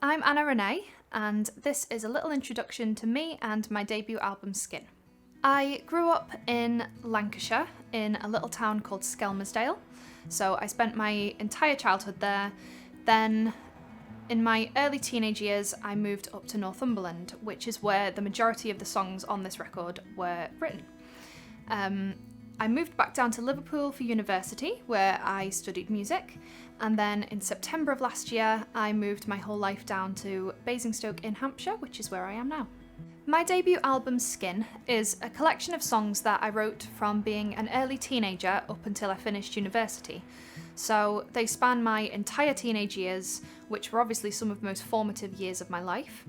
I'm Anna Renee, and this is a little introduction to me and my debut album, Skin. I grew up in Lancashire, in a little town called Skelmersdale, so I spent my entire childhood there. Then, in my early teenage years, I moved up to Northumberland, which is where the majority of the songs on this record were written. I moved back down to Liverpool for university, where I studied music, and then in September of last year, I moved my whole life down to Basingstoke in Hampshire, which is where I am now. My debut album, Skin, is a collection of songs that I wrote from being an early teenager up until I finished university. So they span my entire teenage years, which were obviously some of the most formative years of my life.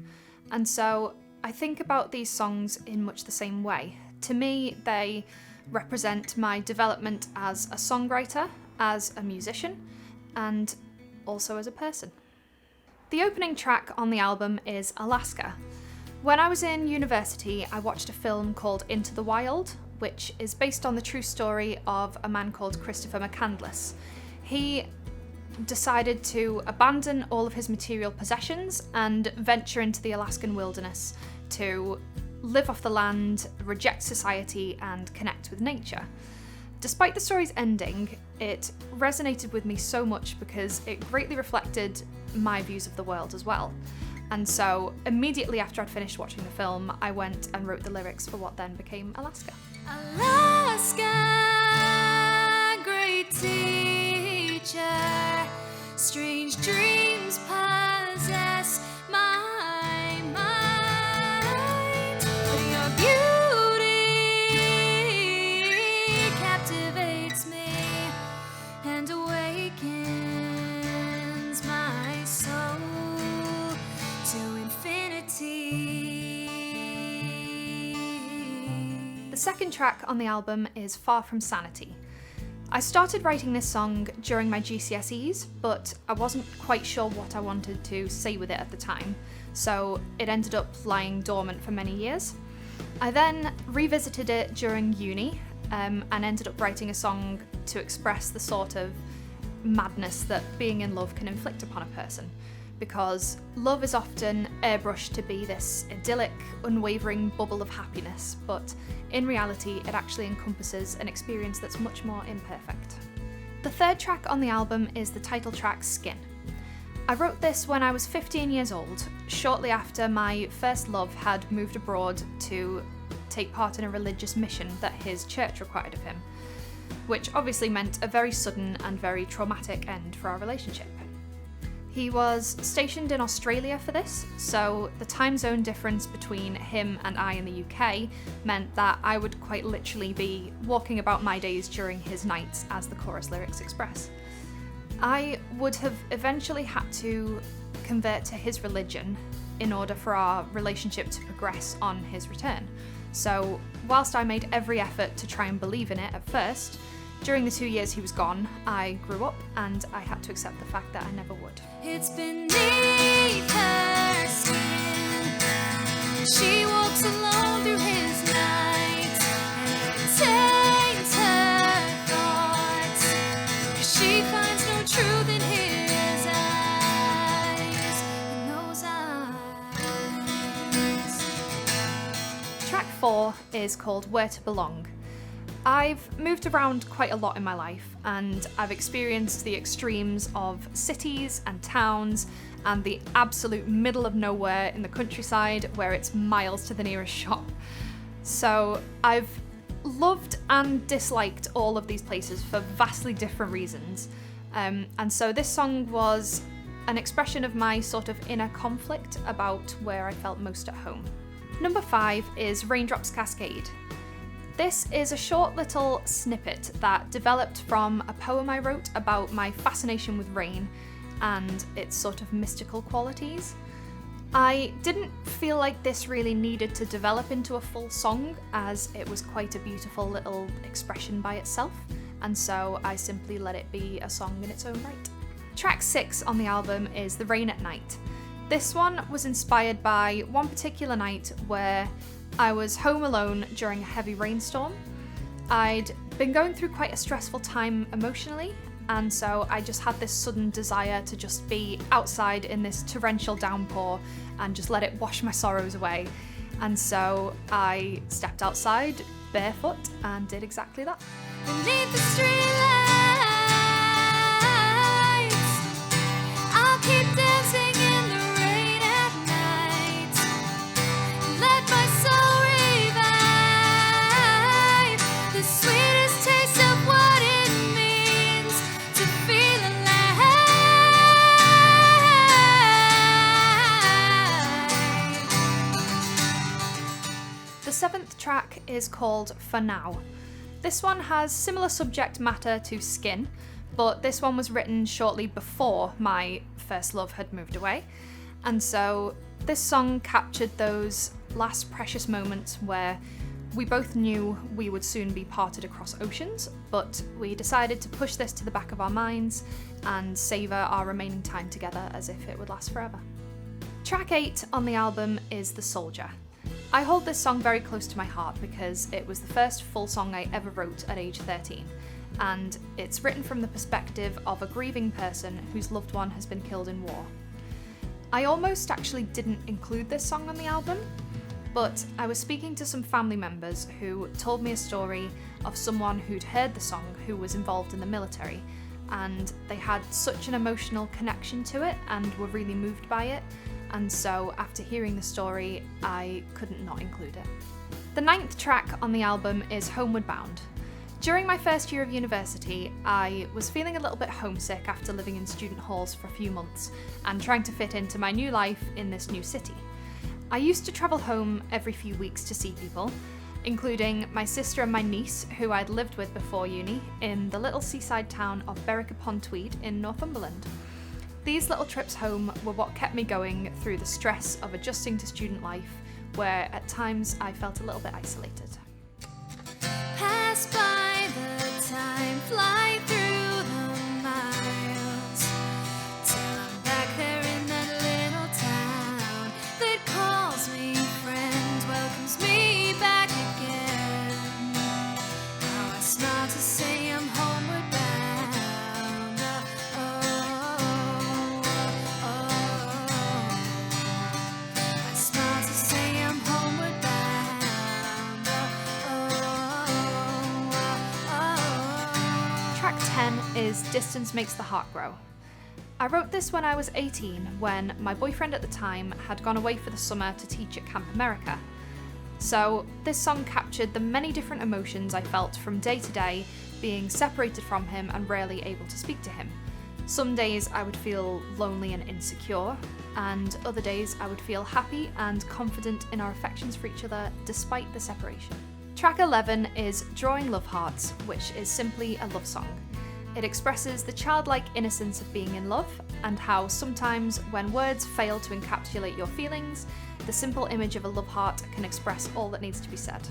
And so I think about these songs in much the same way. To me, they represent my development as a songwriter, as a musician, and also as a person. The opening track on the album is Alaska. When I was in university, I watched a film called Into the Wild, which is based on the true story of a man called Christopher McCandless. He decided to abandon all of his material possessions and venture into the Alaskan wilderness to live off the land, reject society, and connect with nature. Despite the story's ending, it resonated with me so much because it greatly reflected my views of the world as well. And so, immediately after I'd finished watching the film, I went and wrote the lyrics for what then became Alaska. Alaska, great teacher, strange dreams possess my mind. Your beauty captivates me and awakens my soul to infinity. The second track on the album is From Sanity. I started writing this song during my GCSEs, but I wasn't quite sure what I wanted to say with it at the time, so it ended up lying dormant for many years. I then revisited it during uni and ended up writing a song to express the sort of madness that being in love can inflict upon a person. Because love is often airbrushed to be this idyllic, unwavering bubble of happiness, but in reality, it actually encompasses an experience that's much more imperfect. The third track on the album is the title track, Skin. I wrote this when I was 15 years old, shortly after my first love had moved abroad to take part in a religious mission that his church required of him, which obviously meant a very sudden and very traumatic end for our relationship. He was stationed in Australia for this, so the time zone difference between him and I in the UK meant that I would quite literally be walking about my days during his nights, as the chorus lyrics express. I would have eventually had to convert to his religion in order for our relationship to progress on his return. So, whilst I made every effort to try and believe in it at first, during the 2 years he was gone, I grew up and I had to accept the fact that I never would. It's beneath her skin. She walks alone through his nights, and it taints her thoughts, 'cause she finds no truth in his eyes, in those eyes. Track 4 is called Where to Belong. I've moved around quite a lot in my life, and I've experienced the extremes of cities and towns and the absolute middle of nowhere in the countryside where it's miles to the nearest shop. So I've loved and disliked all of these places for vastly different reasons. And so this song was an expression of my sort of inner conflict about where I felt most at home. Number 5 is Raindrops Cascade. This is a short little snippet that developed from a poem I wrote about my fascination with rain and its sort of mystical qualities. I didn't feel like this really needed to develop into a full song, as it was quite a beautiful little expression by itself, and so I simply let it be a song in its own right. Track 6 on the album is The Rain at Night. This one was inspired by one particular night where I was home alone during a heavy rainstorm. I'd been going through quite a stressful time emotionally, and so I just had this sudden desire to just be outside in this torrential downpour and just let it wash my sorrows away. And so I stepped outside barefoot and did exactly that. Beneath the streetlights, I'll keep dancing in the rain at night. Let my soul revive the sweetest taste of what it means to feel alive. The 7th track is called For Now. This one has similar subject matter to Skin, but this one was written shortly before my first love had moved away. And so this song captured those last precious moments where we both knew we would soon be parted across oceans, but we decided to push this to the back of our minds and savour our remaining time together as if it would last forever. Track 8 on the album is The Soldier. I hold this song very close to my heart because it was the first full song I ever wrote at age 13, and it's written from the perspective of a grieving person whose loved one has been killed in war. I almost actually didn't include this song on the album, but I was speaking to some family members who told me a story of someone who'd heard the song who was involved in the military, and they had such an emotional connection to it and were really moved by it. And so after hearing the story, I couldn't not include it. The 9th track on the album is Homeward Bound. During my first year of university, I was feeling a little bit homesick after living in student halls for a few months and trying to fit into my new life in this new city. I used to travel home every few weeks to see people, including my sister and my niece, who I'd lived with before uni, in the little seaside town of Berwick-upon-Tweed in Northumberland. These little trips home were what kept me going through the stress of adjusting to student life, where at times I felt a little bit isolated. Pass by the time, fly through the miles, till I'm back there in that little town that calls me friend, welcomes me back again. How I smile to say I'm homeward bound. I smile to say I'm homeward bound. Track 10 is Distance Makes the Heart Grow. I wrote this when I was 18, when my boyfriend at the time had gone away for the summer to teach at Camp America. So this song captured the many different emotions I felt from day to day, being separated from him and rarely able to speak to him. Some days I would feel lonely and insecure, and other days I would feel happy and confident in our affections for each other despite the separation. Track 11 is Drawing Love Hearts, which is simply a love song. It expresses the childlike innocence of being in love, and how sometimes when words fail to encapsulate your feelings, the simple image of a love heart can express all that needs to be said.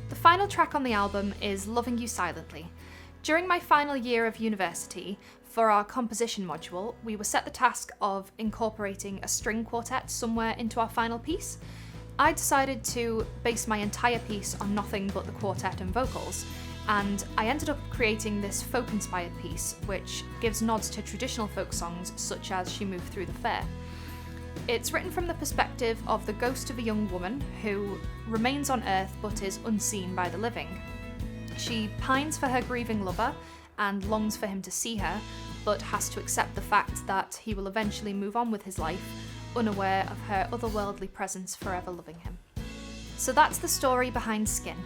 The final track on the album is Loving You Silently. During my final year of university, for our composition module, we were set the task of incorporating a string quartet somewhere into our final piece. I decided to base my entire piece on nothing but the quartet and vocals, and I ended up creating this folk-inspired piece, which gives nods to traditional folk songs such as She Moved Through the Fair. It's written from the perspective of the ghost of a young woman who remains on Earth but is unseen by the living. She pines for her grieving lover and longs for him to see her, but has to accept the fact that he will eventually move on with his life, unaware of her otherworldly presence forever loving him. So that's the story behind Skin.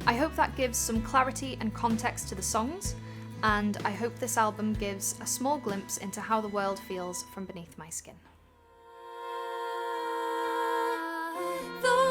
I hope that gives some clarity and context to the songs, and I hope this album gives a small glimpse into how the world feels from beneath my skin. The